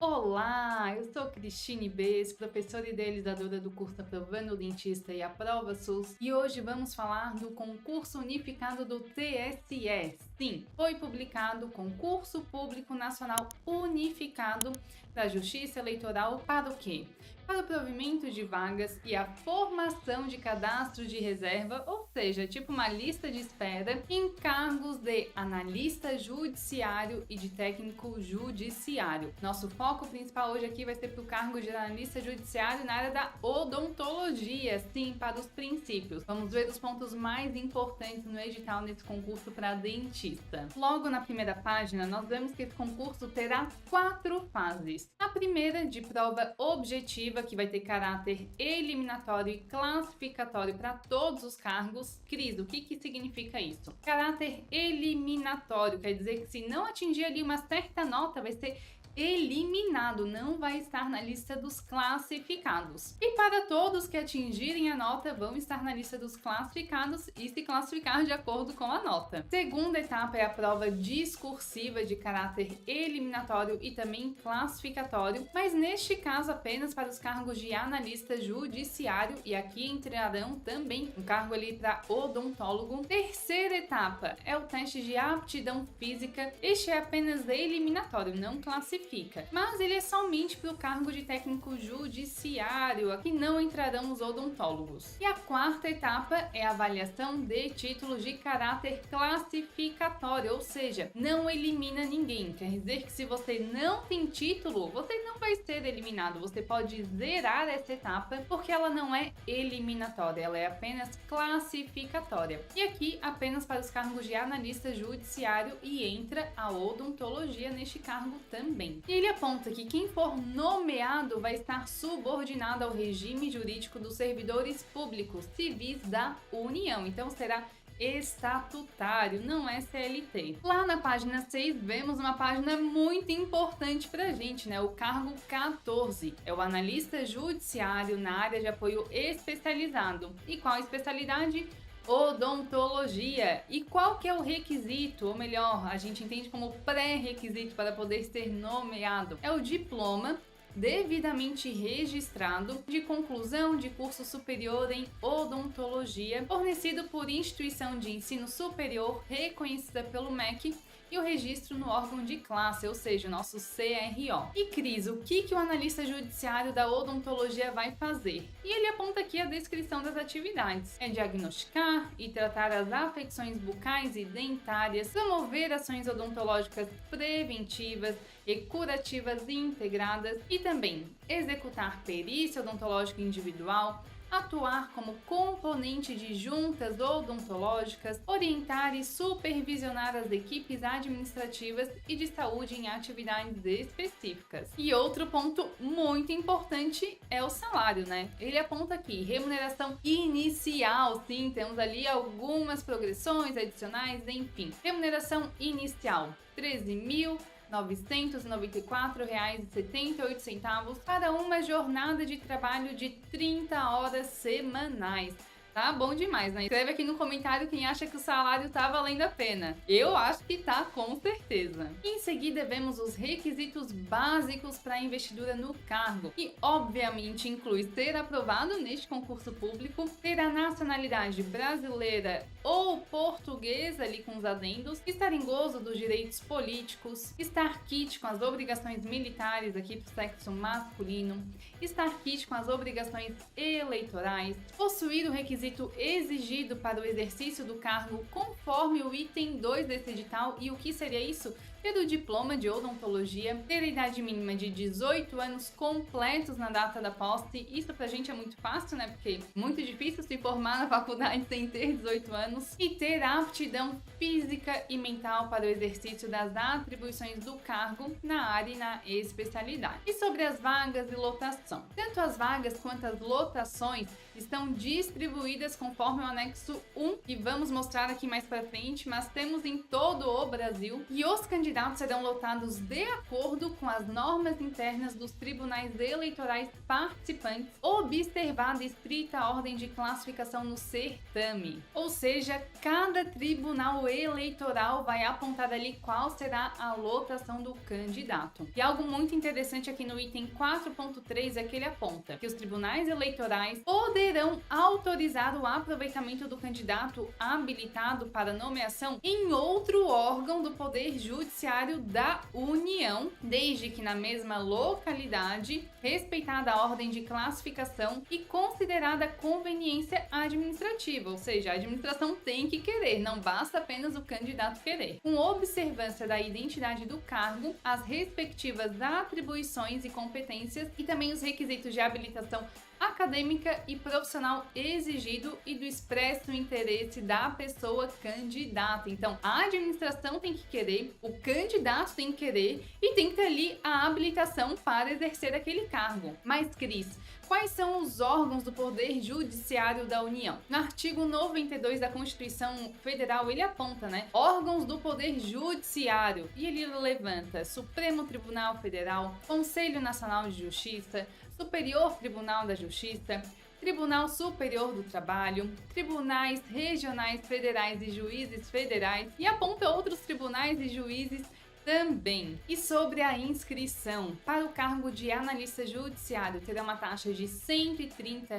Olá, eu sou Cristine Bess, professora e idealizadora do curso Aprovando o Dentista e a Prova SUS, e hoje vamos falar do concurso unificado do TSE. Sim, foi publicado o Concurso Público Nacional Unificado da Justiça Eleitoral para o quê? Para o provimento de vagas e a formação de cadastro de reserva, ou seja, tipo uma lista de espera, em cargos de analista judiciário e de técnico judiciário. Nosso foco principal hoje aqui vai ser para o cargo de analista judiciário na área da odontologia, sim, para os princípios. Vamos ver os pontos mais importantes no edital nesse concurso para dentista. Logo na primeira página, nós vemos que esse concurso terá 4 fases. A primeira, de prova objetiva, que vai ter caráter eliminatório e classificatório para todos os cargos. Cris, o que significa isso? Caráter eliminatório quer dizer que se não atingir ali uma certa nota, vai ser eliminado, não vai estar na lista dos classificados. E para todos que atingirem a nota, vão estar na lista dos classificados e se classificar de acordo com a nota. Segunda etapa é a prova discursiva de caráter eliminatório e também classificatório, mas neste caso apenas para os cargos de analista judiciário, e aqui entrarão também um cargo ali para odontólogo. Terceira etapa é o teste de aptidão física. Este é apenas eliminatório, não classifica, mas ele é somente para o cargo de técnico judiciário, aqui não entrarão os odontólogos. E a quarta etapa é a avaliação de títulos de caráter classificatório, ou seja, não elimina ninguém. Quer dizer que se você não tem título, você não vai ser eliminado, você pode zerar essa etapa, porque ela não é eliminatória, ela é apenas classificatória. E aqui apenas para os cargos de analista judiciário, e entra a odontologia neste cargo também. E ele aponta que quem for nomeado vai estar subordinado ao regime jurídico dos servidores públicos civis da União, então será estatutário, não é CLT. Lá na página 6 vemos uma página muito importante pra gente, né? O cargo 14 é o analista judiciário na área de apoio especializado. E qual especialidade? Odontologia. E qual que é o requisito, ou melhor, a gente entende como pré-requisito para poder ser nomeado? É o diploma devidamente registrado de conclusão de curso superior em odontologia, fornecido por instituição de ensino superior reconhecida pelo MEC, e o registro no órgão de classe, ou seja, o nosso CRO. E Cris, o que o analista judiciário da odontologia vai fazer? E ele aponta aqui a descrição das atividades. É diagnosticar e tratar as afecções bucais e dentárias, promover ações odontológicas preventivas e curativas integradas, e também executar perícia odontológica individual, atuar como componente de juntas odontológicas, orientar e supervisionar as equipes administrativas e de saúde em atividades específicas. E outro ponto muito importante é o salário, né? Ele aponta aqui remuneração inicial, sim, temos ali algumas progressões adicionais, enfim. Remuneração inicial, R$ 13.994,78 para uma jornada de trabalho de 30 horas semanais. Tá bom demais, né? Escreve aqui no comentário quem acha que o salário tá valendo a pena. Eu acho que tá, com certeza. Em seguida, vemos os requisitos básicos para a investidura no cargo, que obviamente inclui ser aprovado neste concurso público, ter a nacionalidade brasileira ou portuguesa ali com os adendos, estar em gozo dos direitos políticos, estar quite com as obrigações militares aqui pro sexo masculino, estar quite com as obrigações eleitorais, possuir o requisito exigido para o exercício do cargo conforme o item 2 desse edital. E o que seria isso? Ter o diploma de odontologia, ter a idade mínima de 18 anos completos na data da posse. Isso pra gente é muito fácil, né? Porque é muito difícil se formar na faculdade sem ter 18 anos. E ter aptidão física e mental para o exercício das atribuições do cargo na área e na especialidade. E sobre as vagas e lotação. Tanto as vagas quanto as lotações estão distribuídas conforme o anexo 1, que vamos mostrar aqui mais pra frente, mas temos em todo o Brasil. E os candidatos candidatos serão lotados de acordo com as normas internas dos tribunais eleitorais participantes, observada estrita ordem de classificação no certame. Ou seja, cada tribunal eleitoral vai apontar ali qual será a lotação do candidato. E algo muito interessante aqui no item 4.3 é que ele aponta que os tribunais eleitorais poderão autorizar o aproveitamento do candidato habilitado para nomeação em outro órgão do Poder Judiciário da União, desde que na mesma localidade, respeitada a ordem de classificação e considerada conveniência administrativa, ou seja, a administração tem que querer, não basta apenas o candidato querer. Com observância da identidade do cargo, as respectivas atribuições e competências e também os requisitos de habilitação acadêmica e profissional exigido e do expresso interesse da pessoa candidata. Então, a administração tem que querer, o candidato tem que querer e tem que ter ali a habilitação para exercer aquele cargo. Mas, Cris, quais são os órgãos do Poder Judiciário da União? No artigo 92 da Constituição Federal, ele aponta, órgãos do Poder Judiciário, e ele levanta Supremo Tribunal Federal, Conselho Nacional de Justiça, Superior Tribunal da Justiça, Tribunal Superior do Trabalho, tribunais regionais federais e juízes federais, e aponta outros tribunais e juízes também. E sobre a inscrição, para o cargo de analista judiciário terá uma taxa de R$ 130,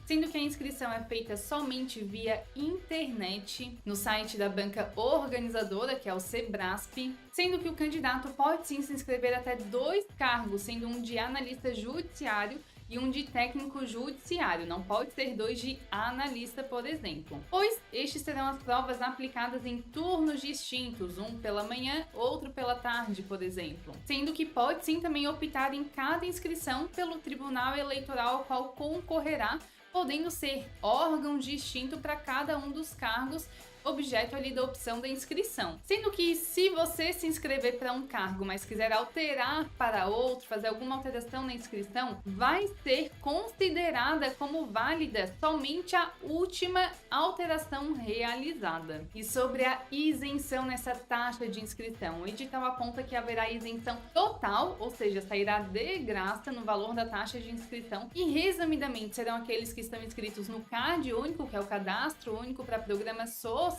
sendo que a inscrição é feita somente via internet no site da banca organizadora, que é o Sebrasp, sendo que o candidato pode sim se inscrever até 2 cargos, sendo um de analista judiciário e um de técnico judiciário, não pode ser 2 de analista, por exemplo, pois estes serão as provas aplicadas em turnos distintos, um pela manhã, outro pela tarde, por exemplo, sendo que pode sim também optar em cada inscrição pelo tribunal eleitoral ao qual concorrerá, podendo ser órgão distinto para cada um dos cargos objeto ali da opção da inscrição. Sendo que se você se inscrever para um cargo, mas quiser alterar para outro, fazer alguma alteração na inscrição, vai ser considerada como válida somente a última alteração realizada. E sobre a isenção nessa taxa de inscrição, o edital aponta que haverá isenção total, ou seja, sairá de graça no valor da taxa de inscrição, e resumidamente serão aqueles que estão inscritos no CAD único, que é o Cadastro Único para Programas Sociais,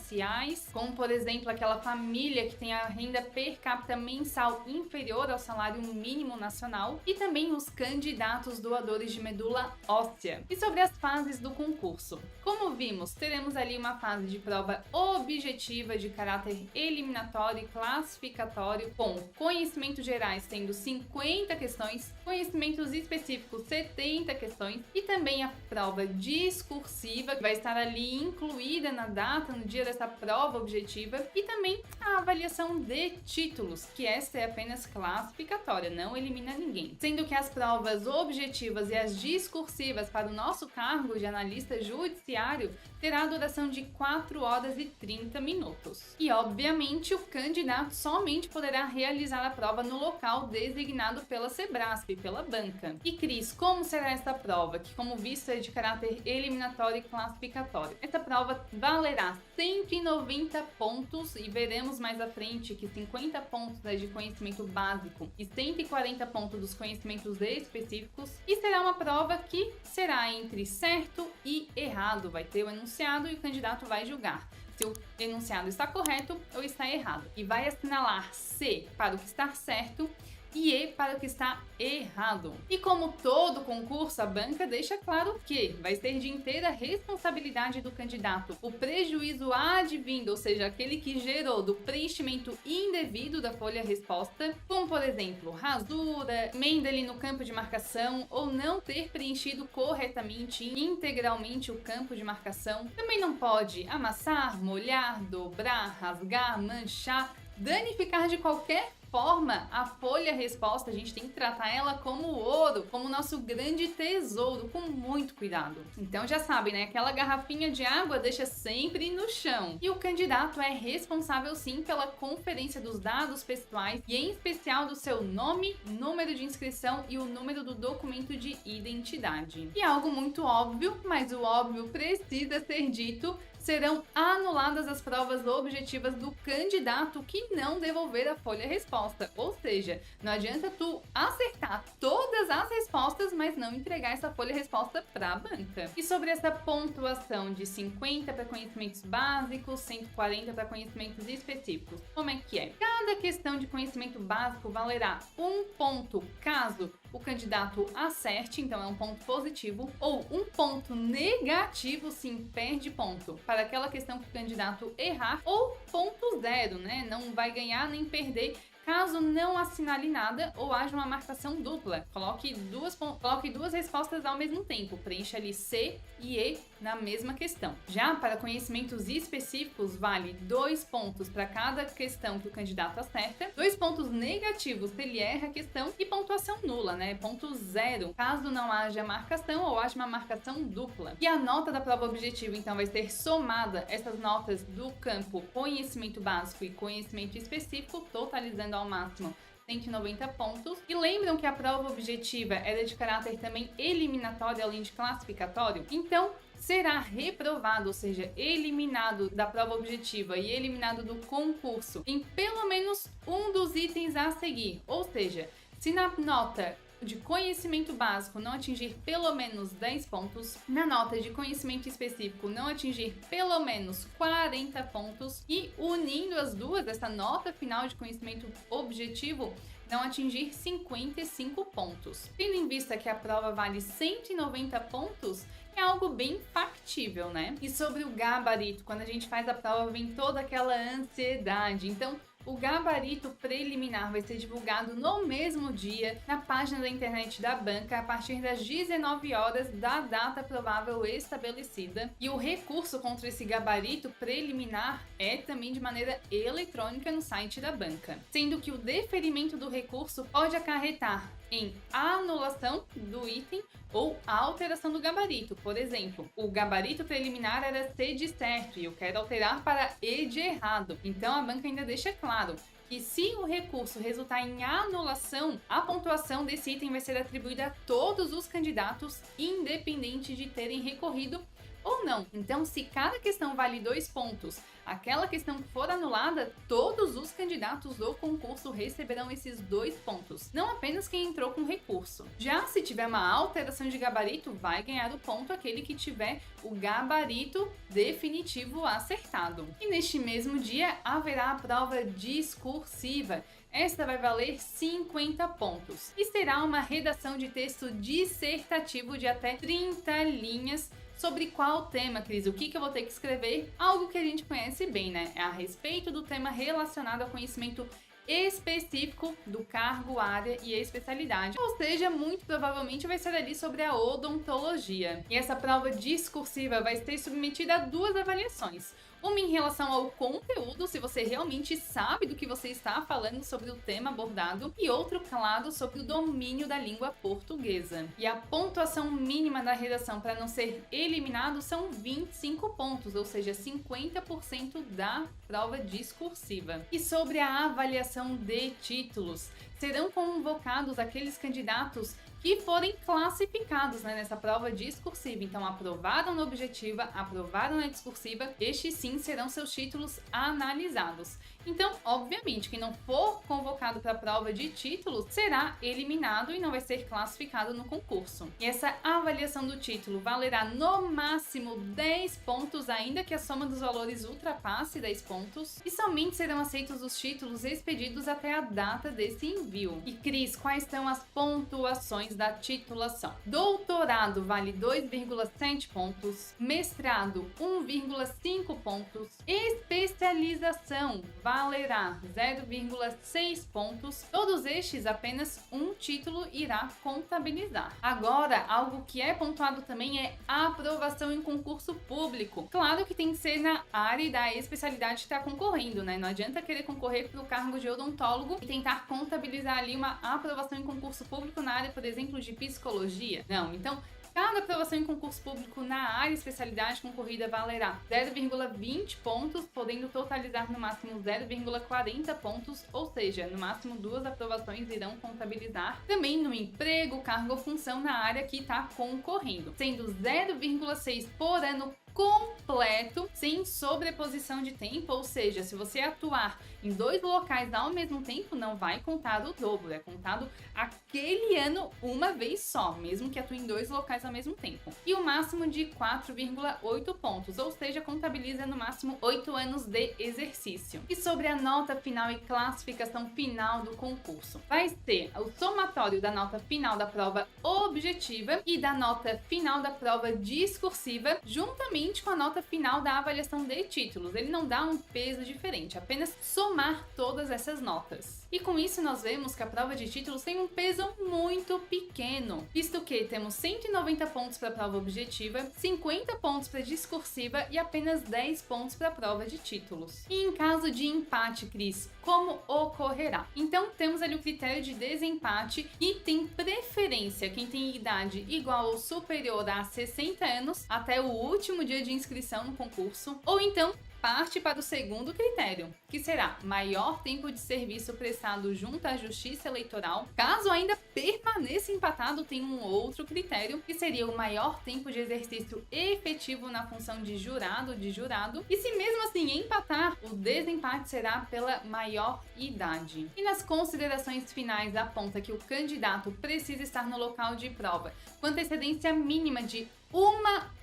como por exemplo aquela família que tem a renda per capita mensal inferior ao salário mínimo nacional, e também os candidatos doadores de medula óssea. E sobre as fases do concurso, como vimos, teremos ali uma fase de prova objetiva de caráter eliminatório e classificatório, com conhecimentos gerais tendo 50 questões, conhecimentos específicos 70 questões, e também a prova discursiva, que vai estar ali incluída na data, no dia dessa prova objetiva, e também a avaliação de títulos, que esta é apenas classificatória, não elimina ninguém. Sendo que as provas objetivas e as discursivas para o nosso cargo de analista judiciário terá a duração de 4 horas e 30 minutos. E, obviamente, o candidato somente poderá realizar a prova no local designado pela Sebrasp, pela banca. E, Cris, como será essa prova, que, como visto, é de caráter eliminatório e classificatório? Essa prova valerá 190 pontos, e veremos mais à frente que 50 pontos é de conhecimento básico e 140 pontos dos conhecimentos específicos, e será uma prova que será entre certo e errado. Vai ter o enunciado e o candidato vai julgar se o enunciado está correto ou está errado, e vai assinalar C para o que está certo e E para o que está errado. E como todo concurso, a banca deixa claro que vai ser de inteira responsabilidade do candidato o prejuízo advindo, ou seja, aquele que gerou do preenchimento indevido da folha resposta, como por exemplo, rasura, emenda ali no campo de marcação, ou não ter preenchido corretamente e integralmente o campo de marcação. Também não pode amassar, molhar, dobrar, rasgar, manchar, danificar de qualquer forma a folha resposta. A gente tem que tratar ela como ouro, como nosso grande tesouro, com muito cuidado. Então já sabem, né? Aquela garrafinha de água deixa sempre no chão. E o candidato é responsável sim pela conferência dos dados pessoais, e em especial do seu nome, número de inscrição e o número do documento de identidade. E algo muito óbvio, mas o óbvio precisa ser dito, serão anuladas as provas objetivas do candidato que não devolver a folha-resposta. Ou seja, não adianta tu acertar todas as respostas, mas não entregar essa folha-resposta para a banca. E sobre essa pontuação de 50 para conhecimentos básicos, 140 para conhecimentos específicos, como é que é? Cada questão de conhecimento básico valerá 1 ponto caso o candidato acerte, então é um ponto positivo, ou 1 ponto negativo, sim, perde ponto para aquela questão que o candidato errar, ou ponto zero, né? Não vai ganhar nem perder caso não assinale nada ou haja uma marcação dupla. Coloque duas respostas ao mesmo tempo, preencha ali C e E na mesma questão. Já para conhecimentos específicos, vale 2 pontos para cada questão que o candidato acerta, 2 pontos negativos se ele erra a questão e pontuação nula, né? Ponto zero, caso não haja marcação ou haja uma marcação dupla. E a nota da prova objetiva, então, vai ser somada essas notas do campo conhecimento básico e conhecimento específico, totalizando ao máximo 190 pontos. E lembram que a prova objetiva era de caráter também eliminatório além de classificatório? Então, será reprovado, ou seja, eliminado da prova objetiva e eliminado do concurso em pelo menos um dos itens a seguir. Ou seja, se na nota de conhecimento básico não atingir pelo menos 10 pontos, na nota de conhecimento específico não atingir pelo menos 40 pontos e unindo as duas, essa nota final de conhecimento objetivo não atingir 55 pontos. Tendo em vista que a prova vale 190 pontos, é algo bem factível, né? E sobre o gabarito, quando a gente faz a prova vem toda aquela ansiedade, então o gabarito preliminar vai ser divulgado no mesmo dia na página da internet da banca a partir das 19 horas da data provável estabelecida. E o recurso contra esse gabarito preliminar é também de maneira eletrônica no site da banca, sendo que o deferimento do recurso pode acarretar em anulação do item ou alteração do gabarito. Por exemplo, o gabarito preliminar era C de certo e eu quero alterar para E de errado. Então a banca ainda deixa claro que se o recurso resultar em anulação, a pontuação desse item vai ser atribuída a todos os candidatos, independente de terem recorrido ou não. Então, se cada questão vale 2 pontos, aquela questão que for anulada, todos os candidatos do concurso receberão esses 2 pontos, não apenas quem entrou com recurso. Já se tiver uma alteração de gabarito, vai ganhar o ponto aquele que tiver o gabarito definitivo acertado. E neste mesmo dia haverá a prova discursiva. Esta vai valer 50 pontos e será uma redação de texto dissertativo de até 30 linhas. Sobre qual tema, Cris? O que eu vou ter que escrever? Algo que a gente conhece bem, né? É a respeito do tema relacionado ao conhecimento específico do cargo, área e especialidade. Ou seja, muito provavelmente vai ser ali sobre a odontologia. E essa prova discursiva vai ser submetida a 2 avaliações. Uma em relação ao conteúdo, se você realmente sabe do que você está falando sobre o tema abordado, e outro, claro, sobre o domínio da língua portuguesa. E a pontuação mínima da redação para não ser eliminado são 25 pontos, ou seja, 50% da prova discursiva. E sobre a avaliação de títulos, serão convocados aqueles candidatos que forem classificados, né, nessa prova discursiva. Então, aprovaram na objetiva, aprovaram na discursiva, estes sim serão seus títulos analisados. Então, obviamente, quem não for convocado para a prova de títulos será eliminado e não vai ser classificado no concurso. E essa avaliação do título valerá no máximo 10 pontos, ainda que a soma dos valores ultrapasse 10 pontos, e somente serão aceitos os títulos expedidos até a data desse envio. E Cris, quais são as pontuações da titulação? Doutorado vale 2,7 pontos, mestrado 1,5 pontos, especialização valerá 0,6 pontos. Todos estes, apenas um título irá contabilizar. Agora, algo que é pontuado também é a aprovação em concurso público. Claro que tem que ser na área da especialidade que está concorrendo, né? Não adianta querer concorrer para o cargo de odontólogo e tentar contabilizar ali uma aprovação em concurso público na área, por exemplo, de psicologia. Não, então cada aprovação em concurso público na área especialidade concorrida valerá 0,20 pontos, podendo totalizar no máximo 0,40 pontos, ou seja, no máximo 2 aprovações irão contabilizar também no emprego, cargo ou função na área que está concorrendo, sendo 0,6 por ano completo, sem sobreposição de tempo, ou seja, se você atuar em 2 locais ao mesmo tempo, não vai contar o dobro, é contado aquele ano uma vez só, mesmo que atue em 2 locais ao mesmo tempo. E o máximo de 4,8 pontos, ou seja, contabiliza no máximo 8 anos de exercício. E sobre a nota final e classificação final do concurso, vai ser o somatório da nota final da prova objetiva e da nota final da prova discursiva, juntamente com a nota final da avaliação de títulos. Ele não dá um peso diferente, apenas somar todas essas notas. E com isso nós vemos que a prova de títulos tem um peso muito pequeno, visto que temos 190 pontos para a prova objetiva, 50 pontos para a discursiva e apenas 10 pontos para a prova de títulos. E em caso de empate, Cris, como ocorrerá? Então temos ali o critério de desempate e tem preferência quem tem idade igual ou superior a 60 anos até o último dia de inscrição no concurso, ou então parte para o segundo critério, que será maior tempo de serviço prestado junto à Justiça Eleitoral. Caso ainda permaneça empatado, tem um outro critério, que seria o maior tempo de exercício efetivo na função de jurado. E se mesmo assim empatar, o desempate será pela maior idade. E nas considerações finais aponta que o candidato precisa estar no local de prova com antecedência mínima de 1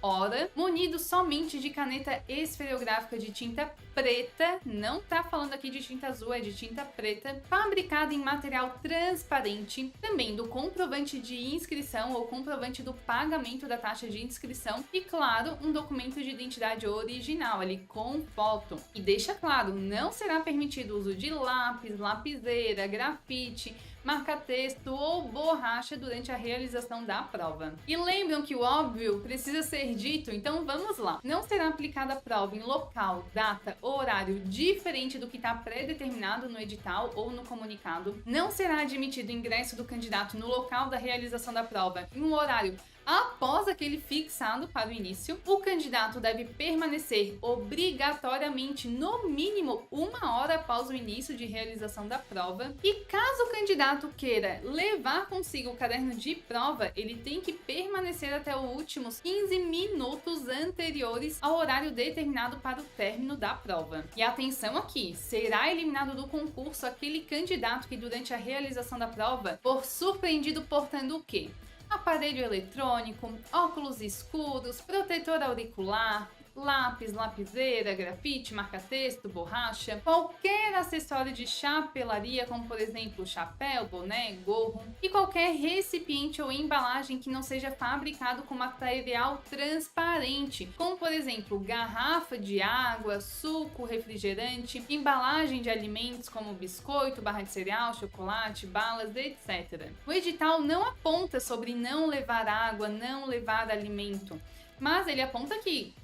hora, munido somente de caneta esferográfica de tinta preta, não tá falando aqui de tinta azul, é de tinta preta, fabricada em material transparente, também do comprovante de inscrição ou comprovante do pagamento da taxa de inscrição e, claro, um documento de identidade original ali com foto. E deixa claro, não será permitido o uso de lápis, lapiseira, grafite, marca-texto ou borracha durante a realização da prova. E lembram que o óbvio precisa ser dito, então vamos lá. Não será aplicada a prova em local, data ou horário diferente do que está pré-determinado no edital ou no comunicado. Não será admitido o ingresso do candidato no local da realização da prova em um horário após aquele fixado para o início. O candidato deve permanecer obrigatoriamente no mínimo 1 hora após o início de realização da prova. E caso o candidato queira levar consigo o caderno de prova, ele tem que permanecer até os últimos 15 minutos anteriores ao horário determinado para o término da prova. E atenção aqui, será eliminado do concurso aquele candidato que durante a realização da prova for surpreendido portando o quê? Aparelho eletrônico, óculos escuros, protetor auricular, lápis, lapiseira, grafite, marca-texto, borracha, qualquer acessório de chapelaria, como por exemplo chapéu, boné, gorro, e qualquer recipiente ou embalagem que não seja fabricado com material transparente, como por exemplo garrafa de água, suco, refrigerante, embalagem de alimentos como biscoito, barra de cereal, chocolate, balas, etc. O edital não aponta sobre não levar água, não levar alimento, mas ele aponta que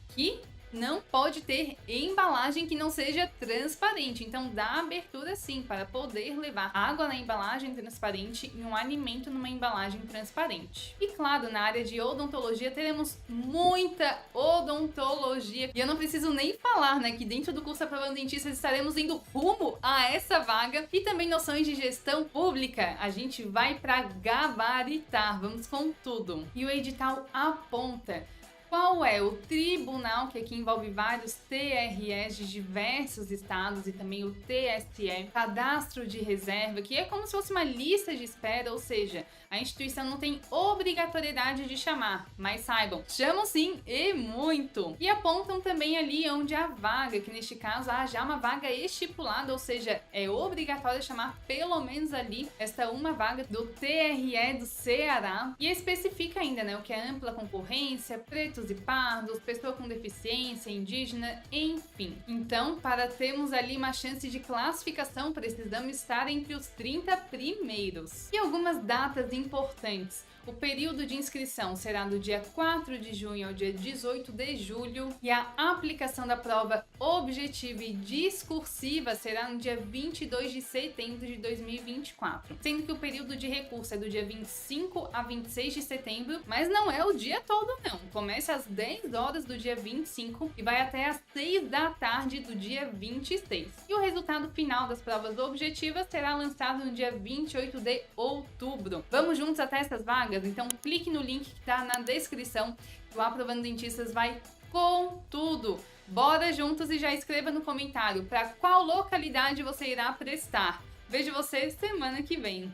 não pode ter embalagem que não seja transparente. Então dá abertura sim para poder levar água na embalagem transparente e um alimento numa embalagem transparente. E claro, na área de odontologia teremos muita odontologia. E eu não preciso nem falar, né, que dentro do curso Aprovando Dentistas estaremos indo rumo a essa vaga. E também noções de gestão pública. A gente vai para gabaritar, vamos com tudo. E o edital aponta qual é o tribunal, que aqui envolve vários TREs de diversos estados e também o TSE, cadastro de reserva, que é como se fosse uma lista de espera, ou seja, a instituição não tem obrigatoriedade de chamar, mas saibam, chamam sim e muito. E apontam também ali onde a vaga, que neste caso há já uma vaga estipulada, ou seja, é obrigatório chamar pelo menos ali esta uma vaga do TRE do Ceará. E especifica ainda, né, o que é ampla concorrência, pretos e pardos, pessoa com deficiência, indígena, enfim. Então, para termos ali uma chance de classificação, precisamos estar entre os 30 primeiros. E algumas datas importantes. O período de inscrição será do dia 4 de junho ao dia 18 de julho e a aplicação da prova objetiva e discursiva será no dia 22 de setembro de 2024, sendo que o período de recurso é do dia 25 a 26 de setembro, mas não é o dia todo não. Começa às 10 horas do dia 25 e vai até às 6 da tarde do dia 26. E o resultado final das provas objetivas será lançado no dia 28 de outubro. Vamos juntos até essas vagas? Então clique no link que está na descrição. O Aprovando Dentistas vai com tudo. Bora juntos e já escreva no comentário para qual localidade você irá prestar. Vejo você semana que vem.